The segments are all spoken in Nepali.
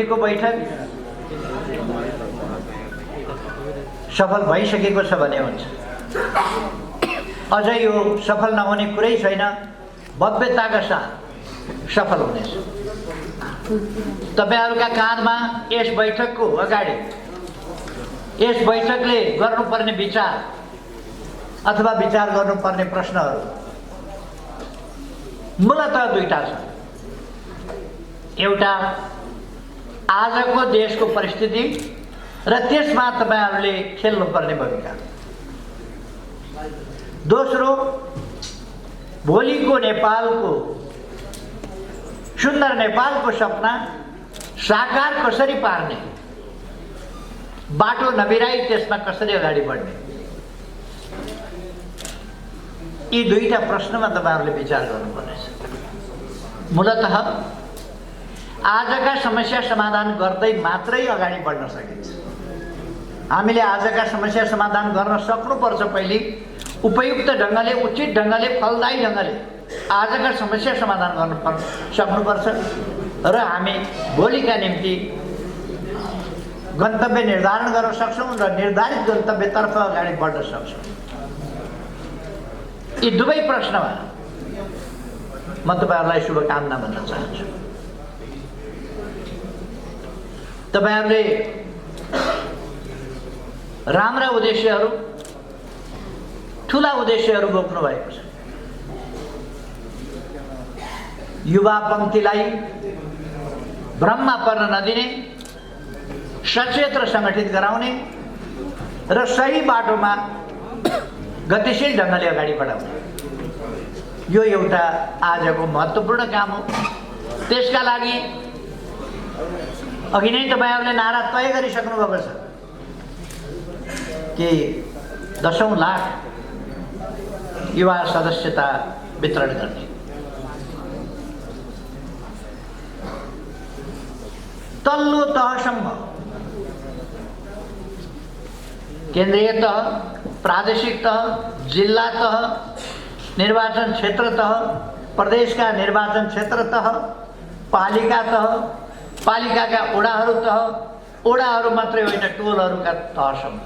को बैठक सफल भइसकेको छ भने हुन्छ। अझै यो सफल नहुने कुरै छैन, भव्यताका साथ सफल हुनेछ। तपाईहरुका काँधमा यस बैठकको अगाडि यस बैठकले गर्नुपर्ने विचार अथवा विचार गर्नुपर्ने प्रश्नहरू मूलतः दुईटा छन्। एउटा आजको देशको परिस्थिति र त्यसमा तपाईहरुले खेल्नुपर्ने भूमिका। दोस्रो भोलिको नेपालको सुन्दर नेपालको सपना साकार कसरी पार्ने, बाटो नबिराई त्यसमा कसरी अगाडि बढ्ने, यी दुईटा प्रश्नमा तपाईहरुले विचार गर्नुपर्नेछ। मूलतः आजका समस्या समाधान गर्दै मात्रै अगाडि बढ्न सकिन्छ। हामीले आजका समस्या समाधान गर्न सक्नुपर्छ। पहिले उपयुक्त ढंगले, उचित ढंगले, फलदायी ढंगले आजका समस्या समाधान गर्न सक्नुपर्छ र हामी भोलिका निम्ति गन्तव्य निर्धारण गर्न सक्छौं र निर्धारित गन्तव्यतर्फ अगाडि बढ्न सक्छौं। यी दुवै प्रश्नमा म तपाईहरुलाई शुभकामना भन्न चाहन्छु। तपाईहरुले राम्रा उद्देश्यहरू, ठूला उद्देश्यहरू बोक्नु भएको छ। युवा पंक्तिलाई भ्रममा पर्न नदिने, सचेत र संगठित गराउने र सही बाटोमा गतिशील ढंगले अगाडि बढाउने, यो एउटा आजको महत्त्वपूर्ण काम हो। त्यसका लागि अघि नै तपाईहरुले नारा तय गरिसक्नु भएको छ कि 10औं लाख युवा सदस्यता वितरण गर्ने। तल्लो तहसम्म, केन्द्रीय तह, प्रादेशिक तह, जिल्ला तह, निर्वाचन क्षेत्र तह, प्रदेश का निर्वाचन क्षेत्र तह, पालिका तह, पालिका का ओडाहरू तह, ओडाहरू मात्रै होइन टोलहरूका तहसम्म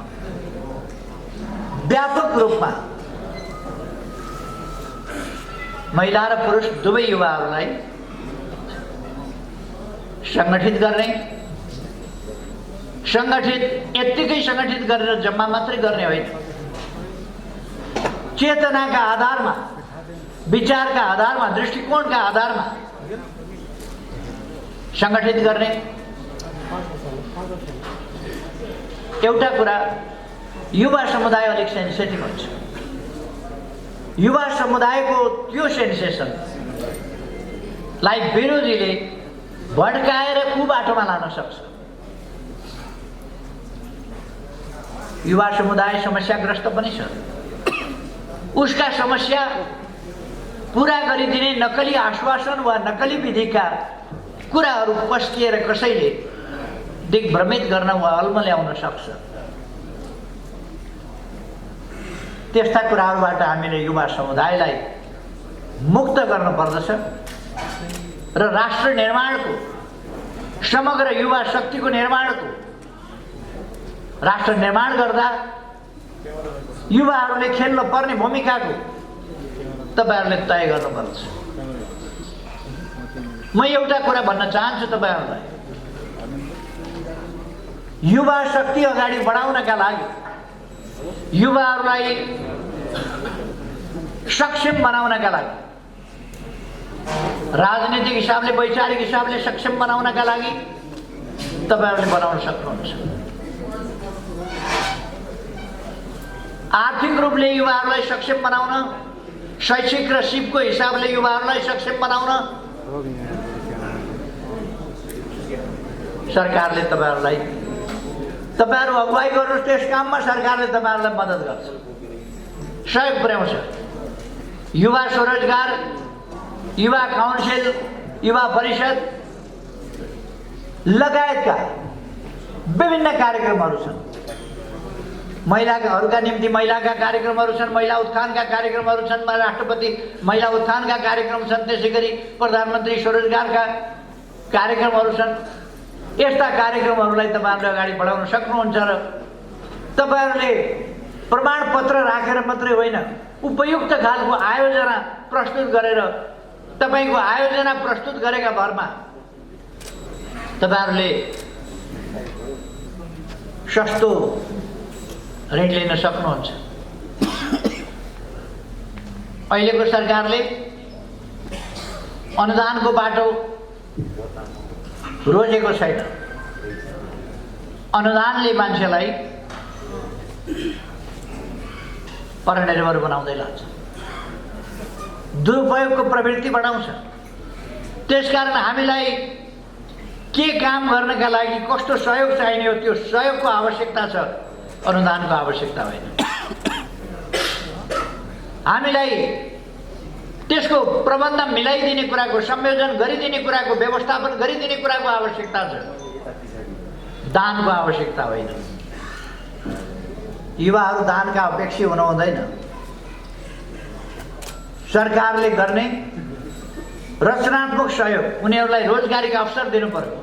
व्यापक रूपमा महिला र पुरुष दुवै युवाहरूलाई संगठित गर्ने, संगठित यत्तिकै संगठित गरेर जम्मा मात्रै गर्ने होइन, चेतनाका आधारमा, विचारका आधारमा, दृष्टिकोणका आधारमा संगठित गर्ने। एउटा कुरा, युवा समुदाय अलिक सेन्सिटिभ हुन्छ। युवा समुदायको त्यो सेन्सेसनलाई विरोधीले भड्काएर कुबाटोमा लान सक्छ। युवा समुदाय समस्याग्रस्त पनि छ। उसका समस्या पूरा गरिदिने नकली आश्वासन वा नकली विधिका कुराहरू पस्किएर कसैले दिग्भ्रमित गर्न वा अल्मल्याउन सक्छ। त्यस्ता कुराहरूबाट हामीले युवा समुदायलाई मुक्त गर्नुपर्दछ र राष्ट्र निर्माणको, समग्र युवा शक्तिको निर्माणको, राष्ट्र निर्माण गर्दा युवाहरूले खेल्न पर्ने भूमिकाको तपाईहरुले तय गर्नुपर्छ। म एउटा कुरा भन्न चाहन्छु तपाईहरुलाई, युवा शक्ति अगाडि बढाउनका लागि, युवाहरूलाई सक्षम बनाउनका लागि, राजनीतिक हिसाबले, वैचारिक हिसाबले सक्षम बनाउनका लागि तपाईहरुले बनाउन सक्नुहुन्छ। आर्थिक रूपले युवाहरूलाई सक्षम बनाउन, शैक्षिक र सिपको हिसाबले युवाहरूलाई सक्षम बनाउन सरकारले तपाईहरु अगुवाई गर्नुहोस्। त्यस काममा सरकारले तपाईहरुलाई मद्दत गर्छ, सहयोग पुर्याउँछ। युवा स्वरोजगार, युवा काउन्सिल, युवा परिषद लगायतका विभिन्न कार्यक्रमहरू छन्। महिलाहरूका निम्ति महिलाका कार्यक्रमहरू छन्, महिला उत्थानका कार्यक्रमहरू छन्, राष्ट्रपति महिला उत्थानका कार्यक्रम छन्, त्यसैगरी प्रधानमन्त्री स्वरोजगारका कार्यक्रमहरू छन्। यस्ता कार्यक्रमहरूलाई तपाईँहरूले अगाडि बढाउन सक्नुहुन्छ र तपाईँहरूले प्रमाणपत्र राखेर मात्रै होइन, उपयुक्त खालको आयोजना प्रस्तुत गरेर तपाईँको आयोजना प्रस्तुत गरेका भरमा तपाईँहरूले सस्तो ऋण लिन सक्नुहुन्छ। अहिलेको सरकारले अनुदानको बाटो रोजेको छैन। अनुदानले मान्छेलाई परनिर्भर बनाउँदै लान्छ, दुरुपयोगको प्रवृत्ति बढाउँछ। त्यसकारण हामीलाई के काम गर्नका लागि कस्तो सहयोग चाहिने हो त्यो सहयोगको आवश्यकता छ, अनुदानको आवश्यकता होइन। हामीलाई त्यसको प्रबन्ध मिलाइदिने कुराको, संयोजन गरिदिने कुराको, व्यवस्थापन गरिदिने कुराको आवश्यकता छ, दानको आवश्यकता होइन। युवाहरू दानका अपेक्षी हुनु हुँदैन। सरकारले गर्ने रचनात्मक सहयोग, उनीहरूलाई रोजगारीका अवसर दिनु पर्यो।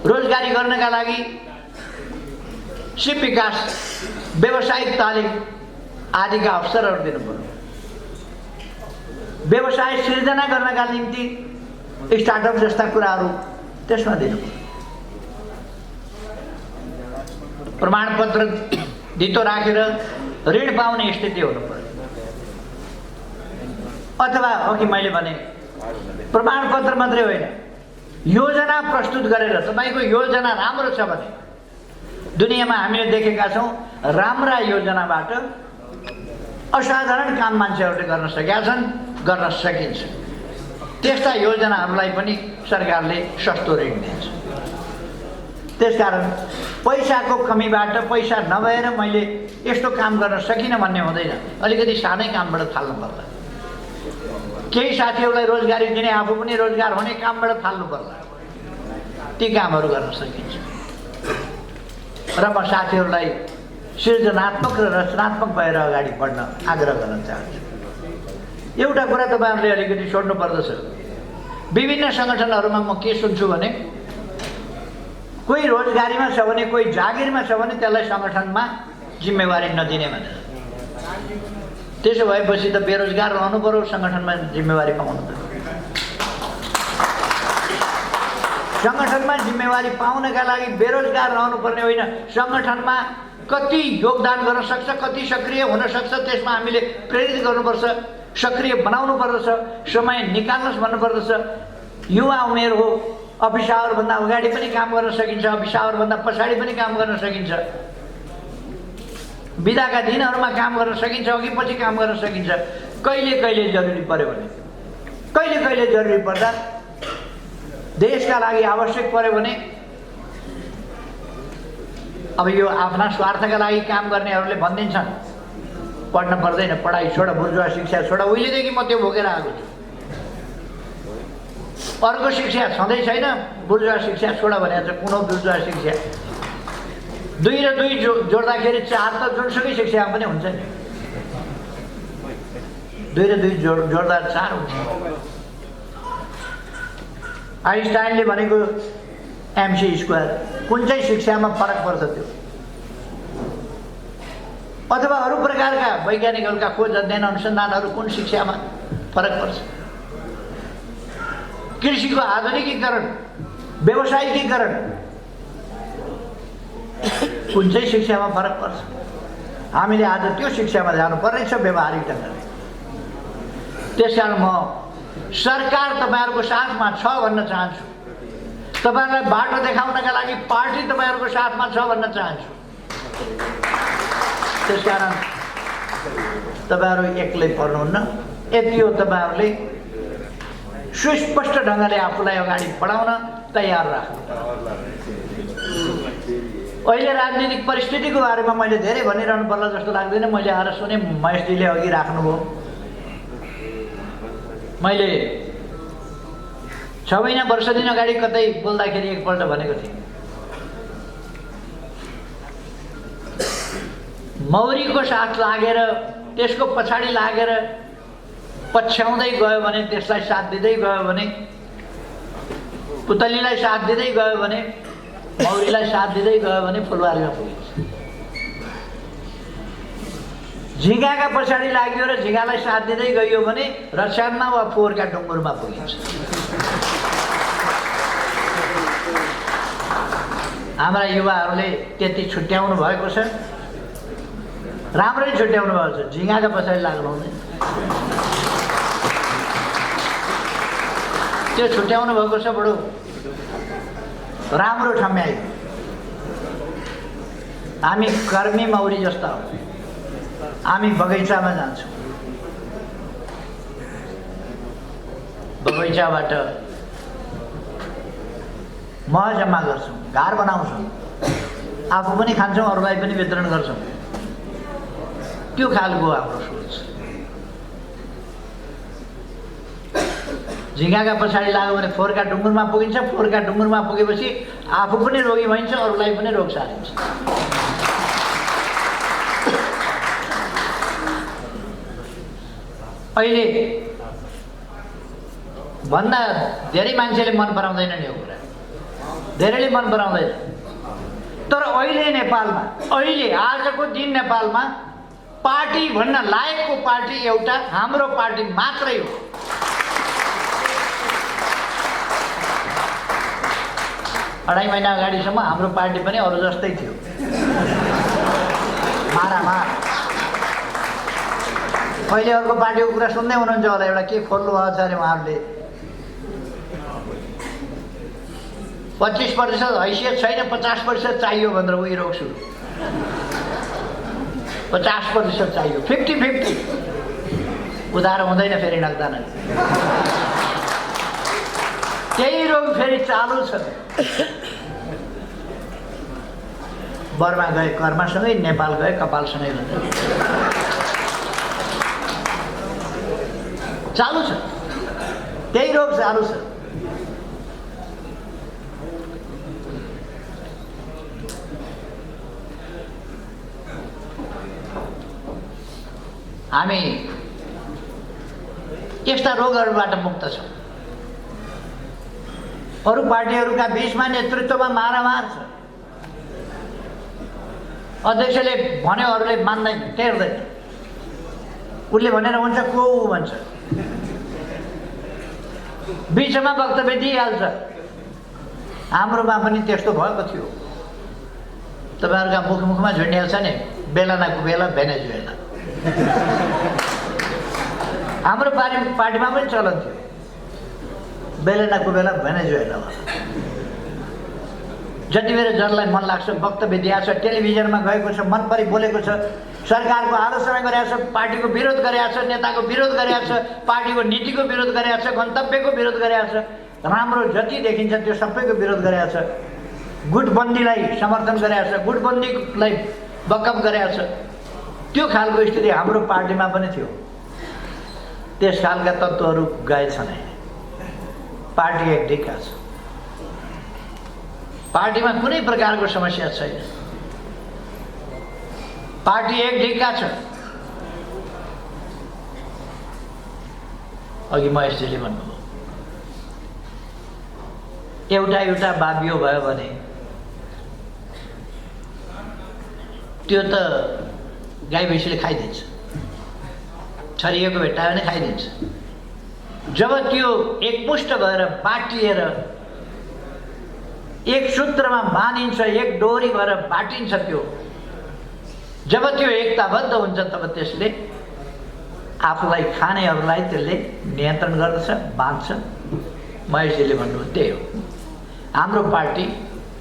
रोजगारी गर्नका लागि सिप विकास, व्यावसायिक तालिम आदिका अवसरहरू दिनु पर्यो। व्यवसाय सिर्जना गर्नका निम्ति स्टार्टअप जस्ता कुराहरू त्यसमा दिनु पर्यो। प्रमाणपत्र धितो राखेर ऋण पाउने स्थिति हुनु पर्यो। अथवा अघि मैले भने प्रमाणपत्र मात्रै होइन, योजना प्रस्तुत गरेर तपाईँको योजना राम्रो छ भने, दुनियाँमा हामीले देखेका छौँ राम्रा योजनाबाट असाधारण काम मान्छेहरूले गर्न सकेका छन्, गर्न सकिन्छ। त्यस्ता योजनाहरूलाई पनि सरकारले सस्तो ऋण दिन्छ। त्यसकारण पैसाको कमीबाट, पैसा नभएर मैले यस्तो काम गर्न सकिनँ भन्ने हुँदैन। अलिकति सानै कामबाट थाल्नु पर्ला। केही साथीहरूलाई रोजगारी दिने, आफू पनि रोजगार हुने कामबाट थाल्नु पर्ला। ती कामहरू गर्न सकिन्छ। र म साथीहरूलाई सृजनात्मक र रचनात्मक भएर अगाडि बढ्न आग्रह गर्न चाहन्छु। एउटा कुरा तपाईँहरूले अलिकति सोध्नु पर्दछ। विभिन्न सङ्गठनहरूमा म के सुन्छु भने, कोही रोजगारीमा छ भने, कोही जागिरमा छ भने त्यसलाई सङ्गठनमा जिम्मेवारी नदिने भनेर। त्यसो भएपछि त बेरोजगार रहनु पर्यो, सङ्गठनमा जिम्मेवारी पाउनु पर्यो। सङ्गठनमा जिम्मेवारी पाउनका लागि बेरोजगार रहनुपर्ने होइन, सङ्गठनमा कति योगदान गर्न सक्छ, कति सक्रिय हुन सक्छ त्यसमा हामीले प्रेरित गर्नुपर्छ, सक्रिय बनाउनु पर्दछ, समय निकाल्नुहोस् भन्नुपर्दछ। युवा उमेर हो, अफिस आवरभन्दा अगाडि पनि काम गर्न सकिन्छ, अफिस आवरभन्दा पछाडि पनि काम गर्न सकिन्छ, बिदाका दिनहरूमा काम गर्न सकिन्छ, अघि पछि काम गर्न सकिन्छ। कहिले कहिले जरुरी पर्यो भने, कहिले कहिले जरुरी पर्दा, देशका लागि आवश्यक पर्यो भने, अब यो आफ्ना स्वार्थका लागि काम गर्नेहरूले भनिदिन्छन् पढ्न पर्दैन, पढाइ छोड, बुर्जुवा शिक्षा छोड। उहिलेदेखि म त्यो भोगेर आएको छु। अर्को शिक्षा छँदै छैन, बुर्जुवा शिक्षा छोड भनेको छ। कुन हो बुर्जुवा शिक्षा? 2 र 2 जोड्दाखेरि 4 त जुनसुकै शिक्षामा पनि हुन्छ नि। 2 र 2 जोड्दा 4 हुन्छ। आइन्स्टाइनले भनेको MC², कुन चाहिँ शिक्षामा फरक पर्छ त्यो? अथवा अरू प्रकारका वैज्ञानिकहरूका खोज, अध्ययन, अनुसन्धानहरू कुन शिक्षामा फरक पर्छ? कृषिको आधुनिकीकरण, व्यवसायिकीकरण कुन चाहिँ शिक्षामा फरक पर्छ? हामीले आज त्यो शिक्षामा जानुपर्ने छ, व्यवहारिक ढङ्गले। त्यसकारण म सरकार तपाईँहरूको साथमा छ भन्न चाहन्छु। तपाईँहरूलाई बाटो देखाउनका लागि पार्टी तपाईँहरूको साथमा छ भन्न चाहन्छु। त्यसकारण तपाईँहरू एक्लै पर्नुहुन्न। यति हो, तपाईँहरूले सुस्पष्ट ढङ्गले आफूलाई अगाडि बढाउन तयार राख्नु। अहिले राजनीतिक परिस्थितिको बारेमा मैले धेरै भनिरहनु पर्ला जस्तो लाग्दैन। मैले आएर सुने, महेशजीले अघि राख्नुभयो। मैले 6 महिना वर्ष दिन अगाडि कतै बोल्दाखेरि एकपल्ट भनेको थिएँ, मौरीको साथ लागेर, त्यसको पछाडि लागेर पछ्याउँदै गयो भने, त्यसलाई साथ दिँदै गयो भने, पुतलीलाई साथ दिँदै गयो भने मौरीलाई साथ दिँदै गयो भने फुलबारीमा पुगिन्छ। झिँगाका पछाडि लाग्यो र झिँगालाई साथ दिँदै गइयो भने रस्यानमा वा फोहोरका डुङ्गुरमा पुगिन्छ। हाम्रा युवाहरूले त्यति छुट्याउनु भएको छ, राम्ररी छुट्याउनु भएको छ। झिँगाका पछाडि लाग्नु हुँदैन, त्यो छुट्याउनु भएको छ। बडो राम्रो ठम्याइ। हामी कर्मी मौरी जस्ता हौँ। हामी बगैँचामा जान्छौँ, बगैँचाबाट मह जम्मा गर्छौँ, घर बनाउँछौँ, आफू पनि खान्छौँ, अरूलाई पनि वितरण गर्छौँ। त्यो खालको हाम्रो सोच। झिँगाका पछाडि लाग्यो भने फोहोरका डुङ्गुरमा पुगिन्छ। फोहोरका डुङ्गुरमा पुगेपछि आफू पनि रोगी भइन्छ, अरूलाई पनि रोग सारिन्छ। अहिले भन्दा धेरै मान्छेले मन पराउँदैन नि यो कुरा, धेरैले मन पराउँदैन। तर अहिले नेपालमा, अहिले आजको दिन नेपालमा पार्टी भन्न लायकको पार्टी एउटा हाम्रो पार्टी मात्रै हो। अढाई महिना अगाडिसम्म हाम्रो पार्टी पनि अरू जस्तै थियो, मारामार। अहिले अर्को पार्टीको कुरा सुन्दै हुनुहुन्छ होला, एउटा के खोल्नु भएको छ अरे उहाँहरूले, 25% हैसियत छैन, 50% चाहियो भनेर उही रोग सुरु। 50% चाहियो, 50-50 उधार हुँदैन फेरि नगदान। त्यही रोग फेरि चालु छ। बर्मा गए कर्मसँगै, नेपाल गए कपालसँगै चालु छ। त्यही रोग चालु छ। हामी यस्ता रोगहरूबाट मुक्त छौँ। अरू पार्टीहरूका बीचमा नेतृत्वमा मारामार छ। अध्यक्षले भन्यो, अरूले मान्दैन, टेर्दैन। उसले भनेर हुन्छ, को भन्छ, बिचमा वक्तव्य दिइहाल्छ। हाम्रोमा पनि त्यस्तो भएको थियो। तपाईँहरूका मुखमा झुन्डिहाल्छ नि, बेलानाको बेला भेनेजुएला। हाम्रो पार्टीमा पनि चलन थियो, बेलानाको बेला भेनेजुएला। जति बेला जसलाई मन लाग्छ वक्तव्य दिएको छ, टेलिभिजनमा गएको छ, मन परि बोलेको छ, सरकारको आलोचना गरेको छ, पार्टीको विरोध गरेको छ, नेताको विरोध गरेको छ, पार्टीको नीतिको विरोध गरेको छ, गन्तव्यको विरोध गरेको छ, राम्रो जति देखिन्छ त्यो सबैको विरोध गरेको छ। गुटबन्दीलाई समर्थन गरेको छ, गुटबन्दीलाई बकअप गरेको छ। त्यो खालको स्थिति हाम्रो पार्टीमा पनि थियो। त्यस खालका तत्त्वहरू गएछन्। पार्टी एक ढिक्का छ। पार्टीमा कुनै प्रकारको समस्या छैन। पार्टी एक ढिक्का छ। अघि महेशजीले भन्नुभयो, एउटा बाबियो भयो भने त्यो त गाई भैँसीले खाइदिन्छ, छरिएको भेट्टायो भने खाइदिन्छ। जब त्यो एकमुष्ट भएर बाटिएर एक सूत्रमा बाँधिन्छ, एक डोरी भएर बाटिन्छ, त्यो जब त्यो एकताबद्ध हुन्छ तब त्यसले आफूलाई खानेहरूलाई त्यसले नियन्त्रण गर्दछ, बाँध्छ। महेशजीले भन्नुभयो त्यही हो। हाम्रो पार्टी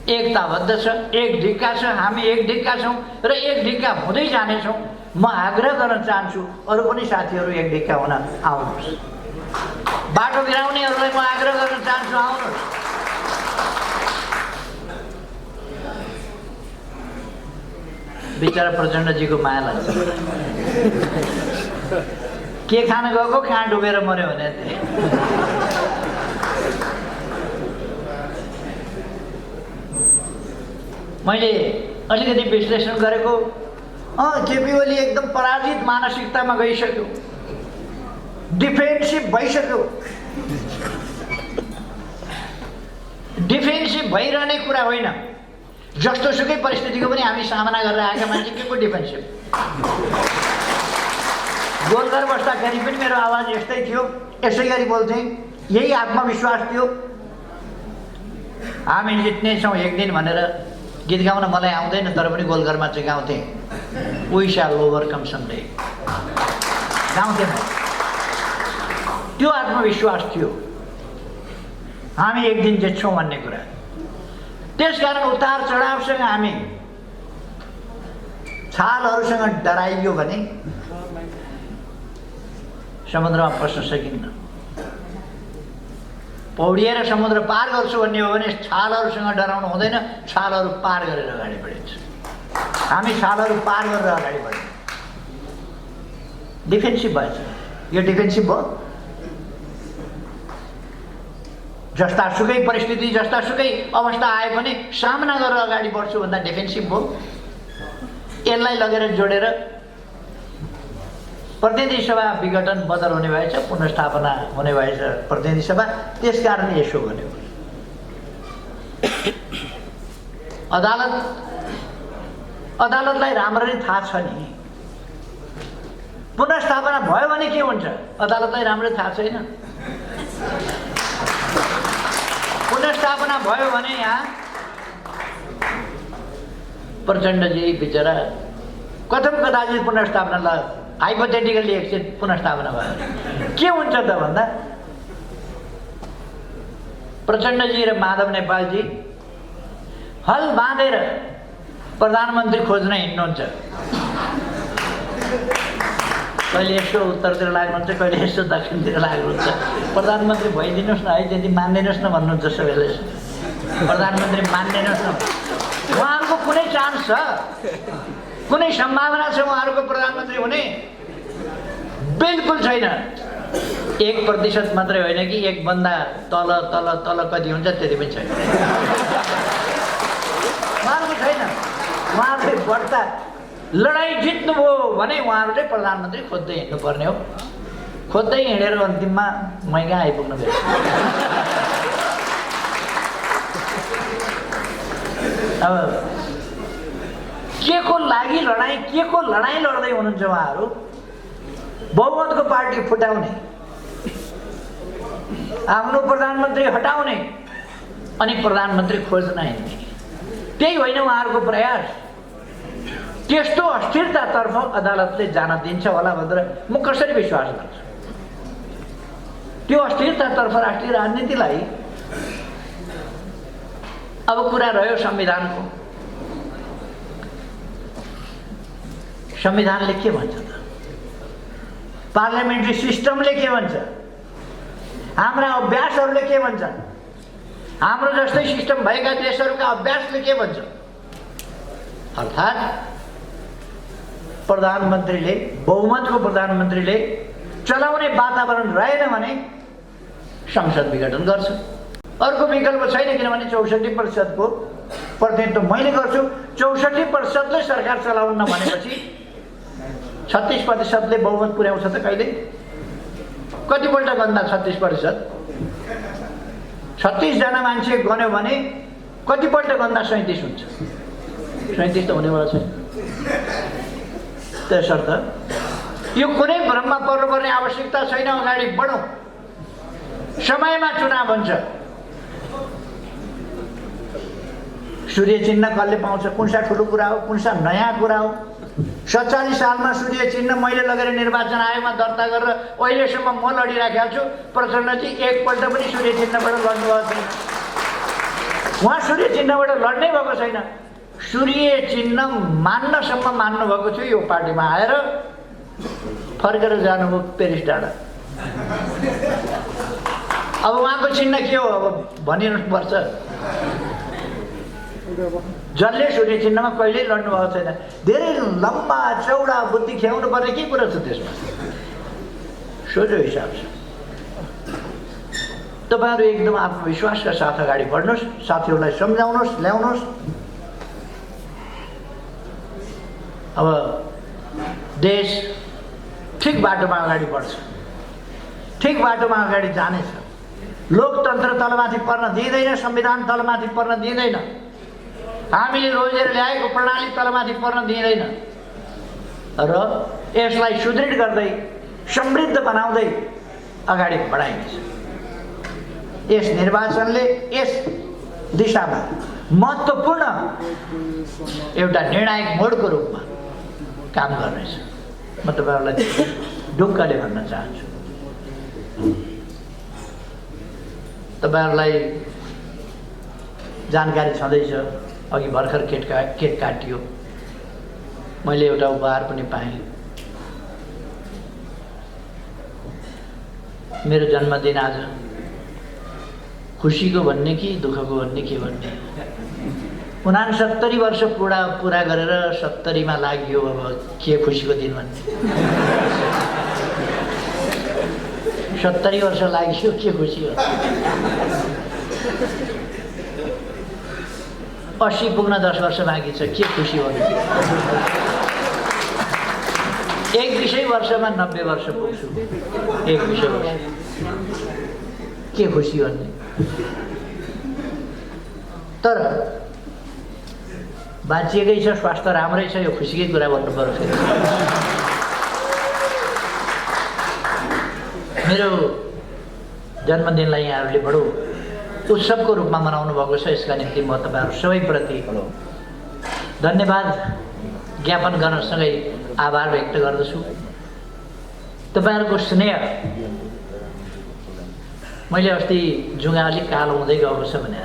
एकताबद्ध छ, एक ढिक्का छ। हामी एक ढिक्का छौँ र एक ढिक्का हुँदै जानेछौँ। म आग्रह गर्न चाहन्छु अरू पनि साथीहरू एक ढिक्का हुन आउनुहोस्। बाटो बिराउनेहरूलाई म आग्रह गर्न चाहन्छु, आउनुहोस्। बिचरा प्रचण्डजीको माया लाग्छ। के खान गएको, कहाँ डुबेर मर्यो भने मैले अलिकति विश्लेषण गरेको, केपी ओली एकदम पराजित मानसिकतामा गइसक्यो, डिफेन्सिभ भइसक्यो। डिफेन्सिभ भइरहने कुरा होइन, जस्तो सुकै परिस्थितिको पनि हामी सामना गरेर आएका मान्छे के को डिफेन्सिभ। गोलघर बस्दाखेरि पनि मेरो आवाज यस्तै थियो, यसै गरी बोल्थेँ, यही आत्मविश्वास थियो। हामी जित्नेछौँ एक दिन भनेर गीत गाउन मलाई आउँदैन, तर पनि गोलघरमा चाहिँ गाउँथेँ, वी शैल ओभरकम समडे गाउँथेँ म। त्यो आत्मविश्वास थियो हामी एक दिन जित्छौँ भन्ने कुरा। त्यसकारण उतार चढावसँग हामी छालहरूसँग डराइयो भने समुद्रमा पस्न सकिन्न। पौडिएर समुद्र पार गर्छु भन्ने हो भने छालहरूसँग डराउनु हुँदैन, छालहरू पार गरेर अगाडि बढिन्छ। हामी छालहरू पार गरेर अगाडि बढ्यौँ। डिफेन्सिभ भएछ, यो डिफेन्सिभ भयो। जस्तासुकै परिस्थिति जस्तासुकै अवस्था आए पनि सामना गरेर अगाडि बढ्छु भन्दा डिफेन्सिभ भयो। यसलाई लगेर जोडेर प्रतिनिधि सभा विघटन बदल हुने भएछ, पुनर्स्थापना हुने भएछ प्रतिनिधि सभा। त्यसकारण यसो गर्यो। अदालतलाई राम्ररी थाहा छ नि, पुनर्स्थापना भयो भने के हुन्छ अदालतलाई राम्ररी थाहा छैन। पुनर्स्थापना भयो भने यहाँ प्रचण्डजी बिचरा कथम कदाचित पुनर्स्थापना हाइपोथेटिकली एकछिन पुनर्स्थापना भयो के हुन्छ त भन्दा प्रचण्डजी र माधव नेपालजी हल बाँधेर प्रधानमन्त्री खोज्न हिँड्नुहुन्छ। कहिले यसो उत्तरतिर लाग्नुहुन्छ, कहिले यसो दक्षिणतिर लाग्नुहुन्छ। प्रधानमन्त्री भइदिनुहोस् न है, त्यति मान्दिनुहोस् न भन्नुहुन्छ सबैले। प्रधानमन्त्री मान्दिनुहोस् न, उहाँहरूको कुनै चान्स छ, कुनै सम्भावना छ उहाँहरूको प्रधानमन्त्री हुने? बिल्कुल छैन। 1% मात्रै होइन कि एक बन्दा तल तल तल कति हुन्छ त्यति पनि छैन। उहाँहरूको छैन। उहाँहरूले बढ्ता लडाइँ जित्नुभयो भने उहाँहरूले प्रधानमन्त्री खोज्दै हिँड्नुपर्ने हो। खोज्दै हिँडेर अन्तिममा मै कहाँ आइपुग्नु भयो। अब के को लागि लडाइँ, के को लडाइँ लड्दै हुनुहुन्छ उहाँहरू? बहुमतको पार्टी फुटाउने, आफ्नो प्रधानमन्त्री हटाउने अनि प्रधानमन्त्री खोज्न हिँड्ने, त्यही होइन उहाँहरूको प्रयास। त्यस्तो अस्थिरतातर्फ अदालतले जान दिन्छ होला भनेर म कसरी विश्वास गर्छु? त्यो अस्थिरतातर्फ राष्ट्रिय राजनीतिलाई अब कुरा रह्यो संविधानको। संविधानले के भन्छ त? पार्लियामेन्ट्री सिस्टमले के भन्छ? हाम्रा अभ्यासहरूले के भन्छ? हाम्रो जस्तै सिस्टम भएका देशहरूका अभ्यासले के भन्छ? अर्थात् प्रधानमन्त्रीले, बहुमतको प्रधानमन्त्रीले चलाउने वातावरण रहेन भने संसद विघटन गर्छ। अर्को विकल्प छैन, किनभने 64%को प्रतिनिधित्व मैले गर्छु। 64%ले सरकार चलाउन भनेपछि 36%ले बहुमत पुर्याउँछ त कहिले? कतिपल्ट गन्दा 36%? 36 जना मान्छे गन्यो भने कतिपल्ट गन्दा 37 हुन्छ? 37 त हुनेवाला छैन। त्यसर्थ यो कुनै भ्रममा पर्नुपर्ने आवश्यकता छैन। अगाडि बढौँ। समयमा चुनाव हुन्छ। सूर्य चिन्ह कसले पाउँछ? कुनसा ठुलो कुरा हो, कुनसा नयाँ कुरा हो? 47 सालमा सूर्य चिन्ह मैले लगेर निर्वाचन आयोगमा दर्ता गरेर अहिलेसम्म म लडिराखेको छु। प्रचण्डजी एकपल्ट पनि सूर्य चिन्हबाट लड्नुभएको छैन। उहाँ सूर्य चिन्हबाट लड्नै भएको छैन। सूर्य चिन्ह मान्नसम्म मान्नुभएको थियो। यो पार्टीमा आएर फर्केर जानुभयो पेरिस डाँडा। अब उहाँको चिन्ह के हो अब भनिरहनुपर्छ। जसले सूर्य चिन्हमा कहिल्यै लड्नु भएको छैन। धेरै लम्बा चौडा बुद्धि ख्याउनु पर्ने के कुरा छ त्यसमा? सोझो हिसाब छ। तपाईँहरू एकदम आत्मविश्वासका साथ अगाडि बढ्नुहोस्, साथीहरूलाई सम्झाउनुहोस्, ल्याउनुहोस्। अब देश ठिक बाटोमा अगाडि बढ्छ, ठिक बाटोमा अगाडि जानेछ। लोकतन्त्र तलमाथि पर्न दिँदैन, संविधान तलमाथि पर्न दिँदैन। हामीले रोजेर ल्याएको प्रणाली तलमाथि पर्न दिँदैन र यसलाई सुदृढ गर्दै समृद्ध बनाउँदै अगाडि बढाइन्छ। यस निर्वाचनले यस दिशामा महत्त्वपूर्ण एउटा निर्णायक मोडको रूपमा काम गर्नेछ। म तपाईँहरूलाई ढुक्कले भन्न चाहन्छु। तपाईँहरूलाई जानकारी छँदैछ, अघि भर्खर केक काटियो, मैले एउटा उपहार पनि पाएँ। मेरो जन्मदिन आज खुसीको भन्ने कि दुःखको भन्ने के भन्ने, 69 वर्ष पुरा गरेर 70मा लाग्यो। अब के खुसीको दिन भन्ने, 70 वर्ष लाग्यो, के खुसी हो। 80 पुग्न 10 वर्ष बाँकी छ, के खुसी हो। 21 वर्षमा 90 वर्ष पुग्छु, 21 वर्ष, के खुसी भन्ने। तर बाँचिएकै छ, स्वास्थ्य राम्रै छ, यो खुसीकै कुरा भन्नु पर्यो। फेरि मेरो जन्मदिनलाई यहाँहरूले बडो उत्सवको रूपमा मनाउनु भएको छ। यसका निम्ति म तपाईँहरू सबैप्रति धन्यवाद ज्ञापन गर्नसँगै आभार व्यक्त गर्दछु। तपाईँहरूको स्नेह, मैले अस्ति जुङ्गा अलिक कालो हुँदै गएको छ भने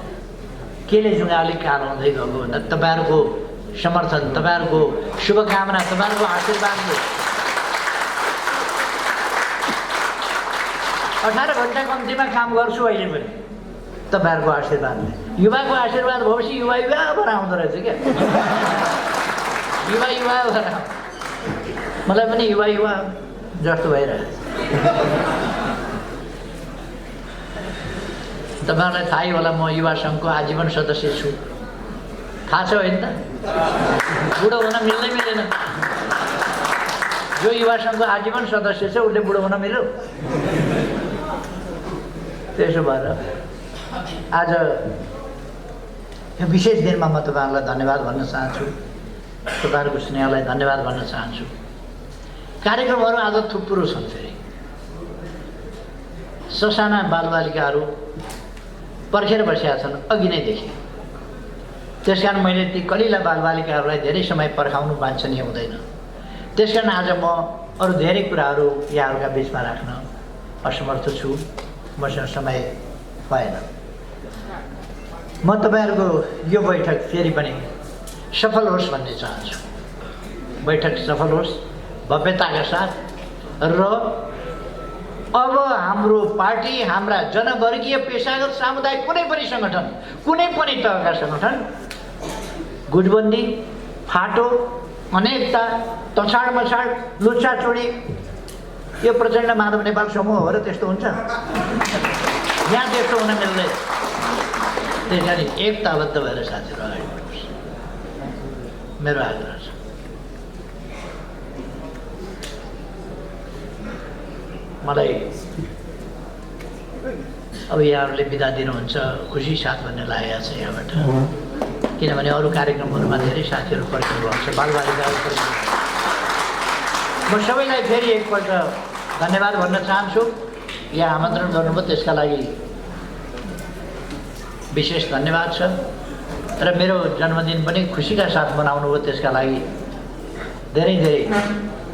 केले जुङ्गा अलिक कालो हुँदै गएको भन्दा तपाईँहरूको समर्थन, तपाईँहरूको शुभकामना, तपाईँहरूको आशीर्वादले 18 घन्टा कम्तीमा काम गर्छु अहिले पनि, तपाईँहरूको आशीर्वादले। युवाको आशीर्वाद भएपछि युवा भएर आउँदो रहेछ क्या, युवा भएर मलाई पनि युवा जस्तो भइरहेछ। तपाईँहरूलाई थाहै होला, म युवा सङ्घको आजीवन सदस्य छु। थाहा छ होइन त? बुढो हुन मिल्दैन। जो युवा सङ्घको आजीवन सदस्य छ उसले बुढो हुन मिल्यो। त्यसो भएर आज यो विशेष दिनमा म तपाईँहरूलाई धन्यवाद भन्न चाहन्छु, तपाईँहरूको स्नेहलाई धन्यवाद भन्न चाहन्छु। कार्यक्रमहरू आज थुप्रो छन्। फेरि ससाना बालबालिकाहरू पर्खेर बसेका छन् अघि नै देखि। त्यसकारण मैले ती कलिला बालबालिकाहरूलाई धेरै समय पर्खाउनु वाञ्छनीय हुँदैन। त्यसकारण आज म अरू धेरै कुराहरू यहाँहरूका बिचमा राख्न असमर्थ छु, मसँग समय भएन। म तपाईँहरूको यो बैठक फेरि पनि सफल होस् भन्ने चाहन्छु। बैठक सफल होस् भव्यताका साथ। र अब हाम्रो पार्टी, हाम्रा जनवर्गीय, पेसागत, सामुदायिक कुनै पनि सङ्गठन, कुनै पनि तहका सङ्गठन गुटबन्दी, फाटो, अनेकता, तछाड मछाड, लुच्चाचुडी, यो प्रचण्ड माधव नेपाल समूह हो र त्यस्तो हुन्छ? यहाँ त्यस्तो हुन मिल्दैन। त्यही कारण एकताबद्ध भएर साथीहरू अगाडि बढ्नुहोस्, मेरो आग्रह छ। मलाई अब यहाँहरूले बिदा दिनुहुन्छ खुसी साथ भन्ने लागेको छ यहाँबाट, किनभने अरू कार्यक्रमहरूमा धेरै साथीहरू पर्खिनु भएको छ, बालबालिकाहरू पर्खिनु। म सबैलाई फेरि एकपल्ट धन्यवाद भन्न चाहन्छु। यहाँ आमन्त्रण गर्नुभयो त्यसका लागि विशेष धन्यवाद छ। र मेरो जन्मदिन पनि खुसीका साथ मनाउनु भयो त्यसका लागि धेरै धेरै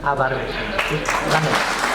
आभार व्यक्त गर्छु। धन्यवाद।